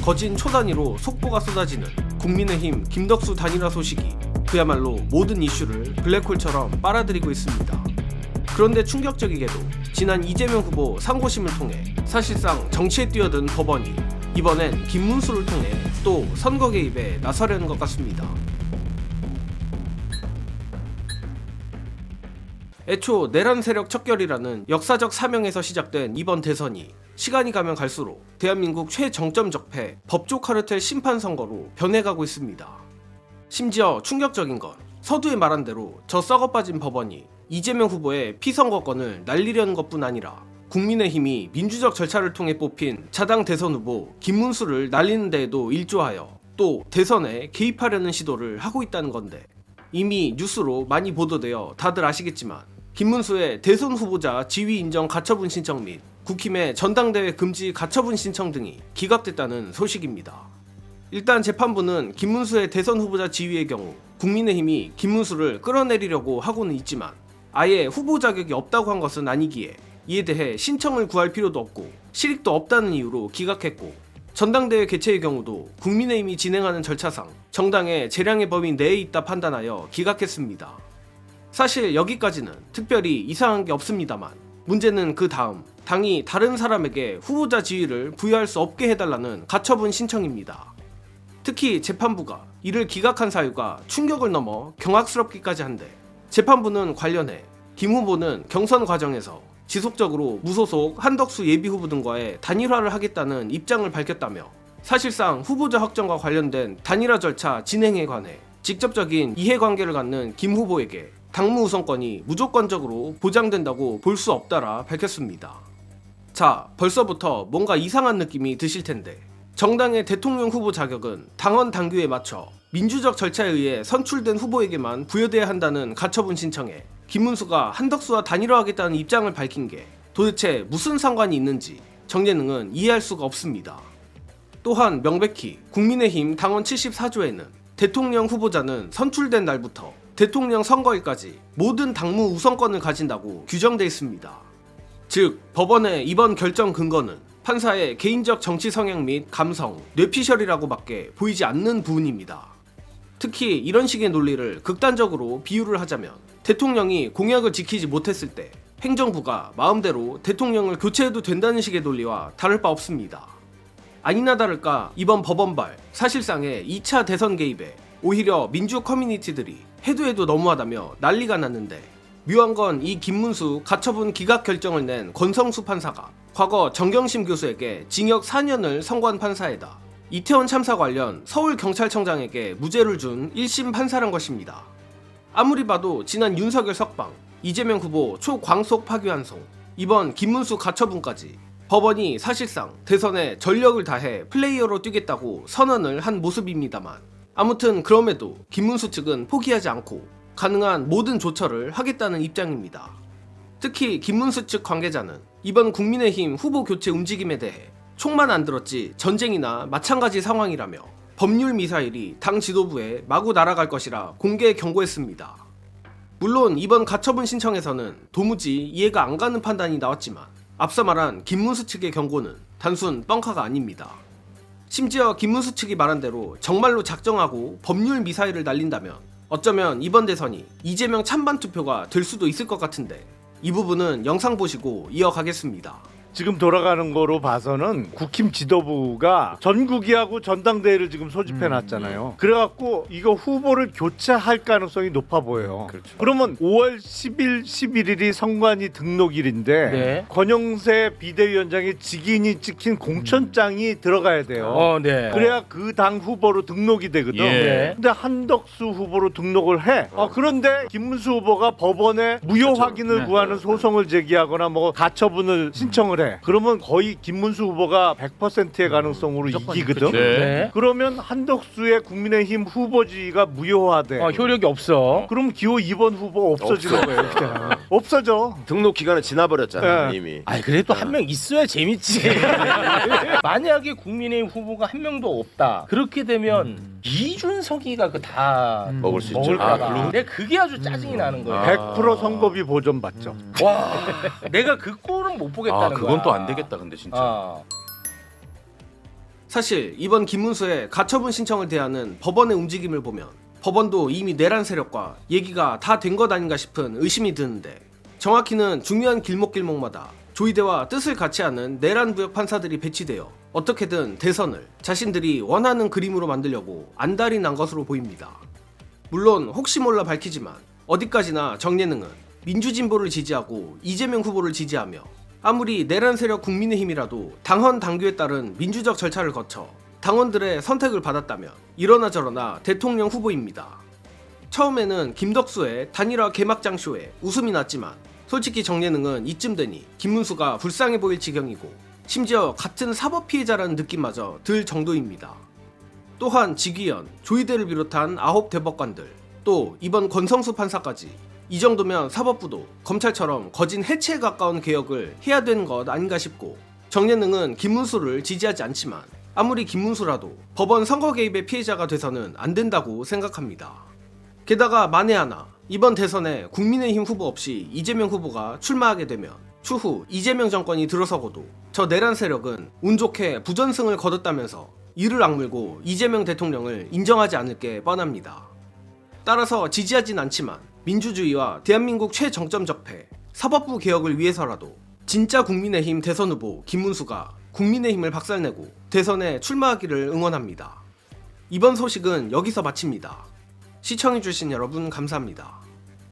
거진 초단위로 속보가 쏟아지는 국민의힘 김덕수 단일화 소식이 그야말로 모든 이슈를 블랙홀처럼 빨아들이고 있습니다. 그런데 충격적이게도 지난 이재명 후보 상고심을 통해 사실상 정치에 뛰어든 법원이 이번엔 김문수를 통해 또 선거 개입에 나서려는 것 같습니다. 애초 내란 세력 척결이라는 역사적 사명에서 시작된 이번 대선이 시간이 가면 갈수록 대한민국 최정점 적폐 법조 카르텔 심판 선거로 변해가고 있습니다. 심지어 충격적인 건 서두에 말한 대로 저 썩어빠진 법원이 이재명 후보의 피선거권을 날리려는 것뿐 아니라 국민의힘이 민주적 절차를 통해 뽑힌 자당 대선 후보 김문수를 날리는 데에도 일조하여 또 대선에 개입하려는 시도를 하고 있다는 건데, 이미 뉴스로 많이 보도되어 다들 아시겠지만 김문수의 대선 후보자 지위 인정 가처분 신청 및 국힘의 전당대회 금지 가처분 신청 등이 기각됐다는 소식입니다. 일단 재판부는 김문수의 대선 후보자 지위의 경우 국민의힘이 김문수를 끌어내리려고 하고는 있지만 아예 후보 자격이 없다고 한 것은 아니기에 이에 대해 신청을 구할 필요도 없고 실익도 없다는 이유로 기각했고, 전당대회 개최의 경우도 국민의힘이 진행하는 절차상 정당의 재량의 범위 내에 있다 판단하여 기각했습니다. 사실 여기까지는 특별히 이상한 게 없습니다만, 문제는 그 다음 당이 다른 사람에게 후보자 지위를 부여할 수 없게 해달라는 가처분 신청입니다. 특히 재판부가 이를 기각한 사유가 충격을 넘어 경악스럽기까지 한데, 재판부는 관련해 김 후보는 경선 과정에서 지속적으로 무소속 한덕수 예비후보 등과의 단일화를 하겠다는 입장을 밝혔다며 사실상 후보자 확정과 관련된 단일화 절차 진행에 관해 직접적인 이해관계를 갖는 김 후보에게 당무 우선권이 무조건적으로 보장된다고 볼 수 없다라 밝혔습니다. 자, 벌써부터 뭔가 이상한 느낌이 드실 텐데, 정당의 대통령 후보 자격은 당원 당규에 맞춰 민주적 절차에 의해 선출된 후보에게만 부여돼야 한다는 가처분 신청에 김문수가 한덕수와 단일화하겠다는 입장을 밝힌 게 도대체 무슨 상관이 있는지 정예능은 이해할 수가 없습니다. 또한 명백히 국민의힘 당원 74조에는 대통령 후보자는 선출된 날부터 대통령 선거일까지 모든 당무 우선권을 가진다고 규정돼 있습니다. 즉, 법원의 이번 결정 근거는 판사의 개인적 정치 성향 및 감성, 뇌피셜이라고밖에 보이지 않는 부분입니다. 특히 이런 식의 논리를 극단적으로 비유를 하자면 대통령이 공약을 지키지 못했을 때 행정부가 마음대로 대통령을 교체해도 된다는 식의 논리와 다를 바 없습니다. 아니나 다를까 이번 법원발 사실상의 2차 대선 개입에 오히려 민주 커뮤니티들이 해도 너무하다며 난리가 났는데, 묘한 건 이 김문수 가처분 기각 결정을 낸 권성수 판사가 과거 정경심 교수에게 징역 4년을 선고한 판사에다 이태원 참사 관련 서울경찰청장에게 무죄를 준 1심 판사란 것입니다. 아무리 봐도 지난 윤석열 석방, 이재명 후보 초광속 파기환송, 이번 김문수 가처분까지 법원이 사실상 대선에 전력을 다해 플레이어로 뛰겠다고 선언을 한 모습입니다만, 아무튼 그럼에도 김문수 측은 포기하지 않고 가능한 모든 조처를 하겠다는 입장입니다. 특히 김문수 측 관계자는 이번 국민의힘 후보 교체 움직임에 대해 총만 안 들었지 전쟁이나 마찬가지 상황이라며 법률 미사일이 당 지도부에 마구 날아갈 것이라 공개 경고했습니다. 물론 이번 가처분 신청에서는 도무지 이해가 안 가는 판단이 나왔지만 앞서 말한 김문수 측의 경고는 단순 뻥카가 아닙니다. 심지어 김문수 측이 말한 대로 정말로 작정하고 법률 미사일을 날린다면 어쩌면 이번 대선이 이재명 찬반 투표가 될 수도 있을 것 같은데, 이 부분은 영상 보시고 이어가겠습니다. 지금 돌아가는 거로 봐서는 국힘 지도부가 전국위하고 전당대회를 지금 소집해놨잖아요. 그래갖고 이거 후보를 교체할 가능성이 높아 보여요. 그렇죠. 그러면 5월 10일, 11일이 선관위 등록일인데 네. 권영세 비대위원장의 직인이 찍힌 공천장이 들어가야 돼요. 네. 그래야 그 당 후보로 등록이 되거든. 예. 근데 한덕수 후보로 등록을 해. 그런데 김문수 후보가 법원에 무효 그렇죠. 확인을 네. 구하는 소송을 제기하거나 뭐 가처분을 신청을 해. 그러면 거의 김문수 후보가 100%의 가능성으로 이기거든. 네. 그러면 한덕수의 국민의힘 후보지가 무효화돼. 효력이 없어. 그럼 기호 2번 후보 없어지는 거예요. 그냥. 없어져. 등록 기간은 지나버렸잖아. 네. 이미. 아니 그래도 한 명 있어야 재밌지. 만약에 국민의힘 후보가 한 명도 없다. 그렇게 되면 이준석이가 그 다 먹을 수 있죠. 먹을까봐. 물론. 근데 그게 아주 짜증이 나는 거예요. 100% 선거비 보전 받죠. 와, 내가 그 꼴은 못 보겠다는 거야. 그건 또 안 되겠다 근데 진짜. 사실 이번 김문수의 가처분 신청을 대하는 법원의 움직임을 보면 법원도 이미 내란 세력과 얘기가 다 된 것 아닌가 싶은 의심이 드는데, 정확히는 중요한 길목길목마다 조이대와 뜻을 같이 하는 내란 부역 판사들이 배치되어 어떻게든 대선을 자신들이 원하는 그림으로 만들려고 안달이 난 것으로 보입니다. 물론 혹시 몰라 밝히지만 어디까지나 정예능은 민주진보를 지지하고 이재명 후보를 지지하며, 아무리 내란 세력 국민의힘이라도 당헌 당규에 따른 민주적 절차를 거쳐 당원들의 선택을 받았다면 이러나 저러나 대통령 후보입니다. 처음에는 김덕수의 단일화 개막장 쇼에 웃음이 났지만 솔직히 정예능은 이쯤 되니 김문수가 불쌍해 보일 지경이고, 심지어 같은 사법 피해자라는 느낌마저 들 정도입니다. 또한 지귀현, 조이대를 비롯한 9 대법관들, 또 이번 권성수 판사까지 이 정도면 사법부도 검찰처럼 거진 해체에 가까운 개혁을 해야 되는 것 아닌가 싶고, 정예능은 김문수를 지지하지 않지만 아무리 김문수라도 법원 선거 개입의 피해자가 돼서는 안 된다고 생각합니다. 게다가 만에 하나 이번 대선에 국민의힘 후보 없이 이재명 후보가 출마하게 되면 추후 이재명 정권이 들어서고도 저 내란 세력은 운 좋게 부전승을 거뒀다면서 이를 악물고 이재명 대통령을 인정하지 않을 게 뻔합니다. 따라서 지지하진 않지만 민주주의와 대한민국 최정점 적폐, 사법부 개혁을 위해서라도 진짜 국민의힘 대선 후보 김문수가 국민의힘을 박살내고 대선에 출마하기를 응원합니다. 이번 소식은 여기서 마칩니다. 시청해주신 여러분 감사합니다.